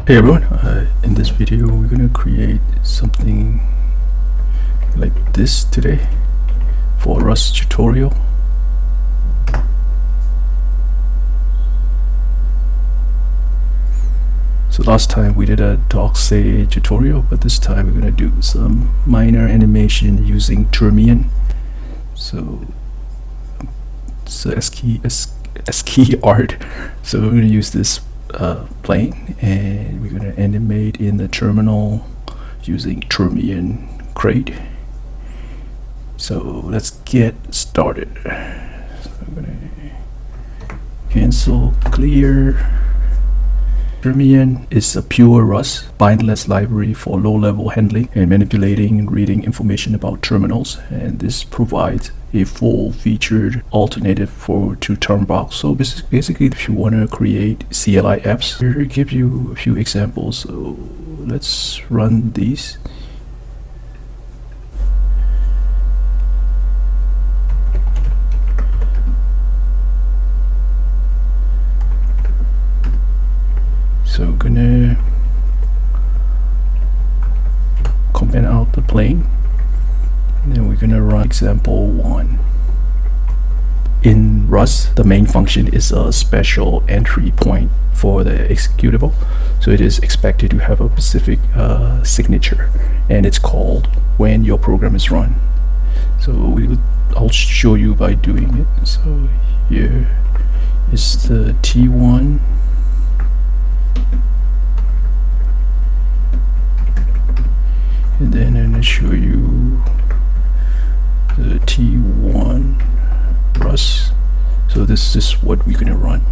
Hey everyone, in this video we're going to create something like this today for Rust tutorial. So last time we did a doc.say tutorial, but this time we're going to do some minor animation using Termian. So it's a SKey art. So we're going to use this plane, and we're going to animate in the terminal using Termian crate. So let's get started. So I'm going to cancel clear. Termian is a pure Rust bindless library for low-level handling and manipulating and reading information about terminals, and this provides a full-featured alternative to Termbox. So basically, if you want to create CLI apps, here I give you a few examples. So let's run these. So I'm gonna comment out the plane, and then we're gonna run example 1. In Rust, the main function is a special entry point for the executable. So it is expected to have a specific signature, and it's called when your program is run. So I'll show you by doing it. So here is the T1. And then I'm going to show you the T1 Rust. So this is what we're going to run.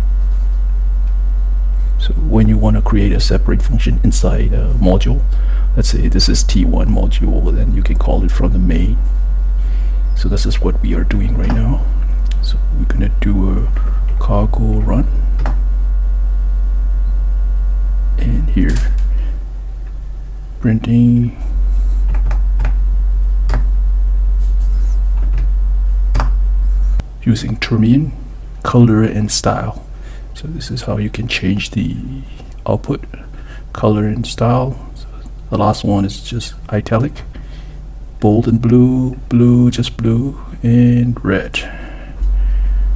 So when you want to create a separate function inside a module, let's say this is T1 module, then you can call it from the main. So this is what we are doing right now. So we're going to do a cargo run. And here, printing using Termian color and style. So this is how you can change the output color and style. So the last one is just italic, bold and blue, blue, just blue, and red.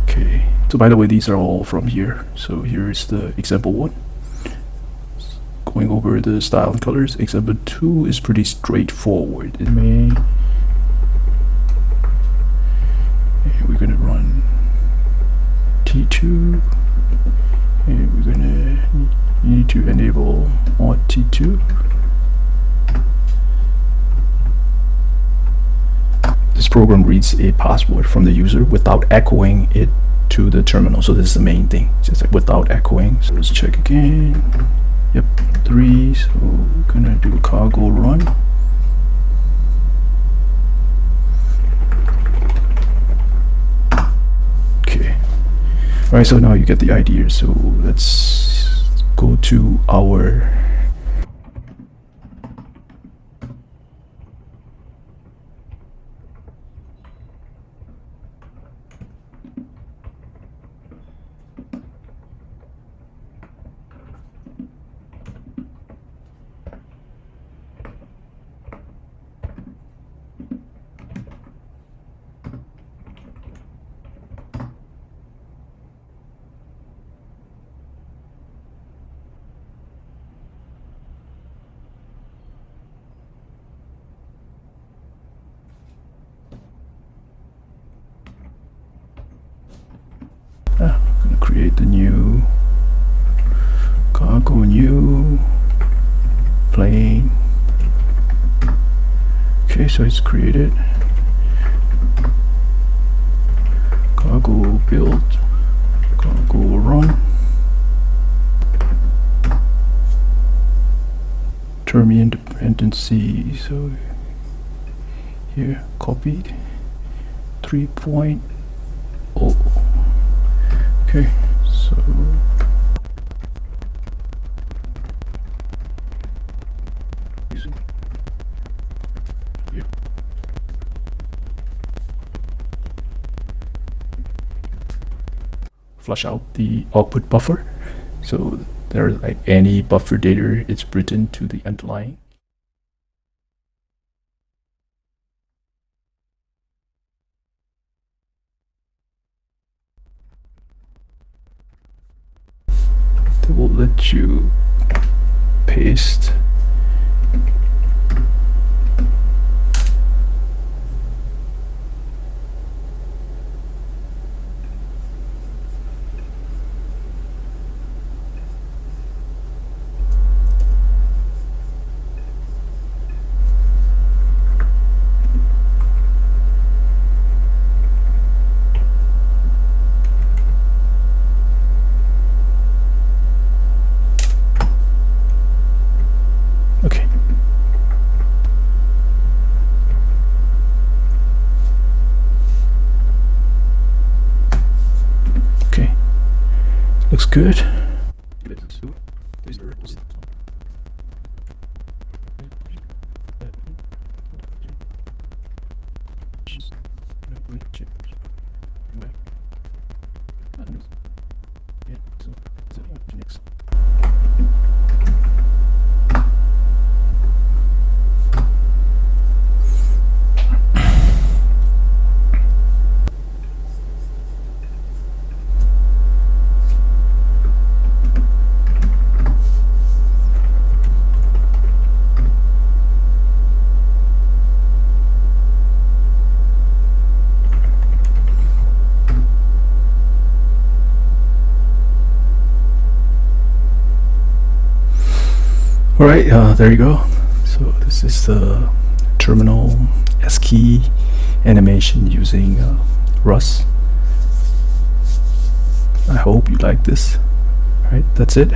Okay, so by the way, these are all from here. So here's the example 1. Going over the style and colors. Example 2 is pretty straightforward. And we're gonna run T2, and we're gonna need to enable mod T2. This program reads a password from the user without echoing it to the terminal. So this is the main thing, just like without echoing. So let's check again. Yep, 3. So we're gonna do cargo run. Alright, so now you get the idea. So let's go to our I'm gonna create the new cargo new plane. Okay, so it's created. Cargo build, cargo run. Termian dependency. So here, copied 3.0. Okay, so flush out the output buffer. So there's like any buffer data, it's written to the underlying. They will let you paste. Okay. Okay. Looks good. All right, there you go. So this is the terminal ASCII animation using Rust. I hope you like this. All right, that's it.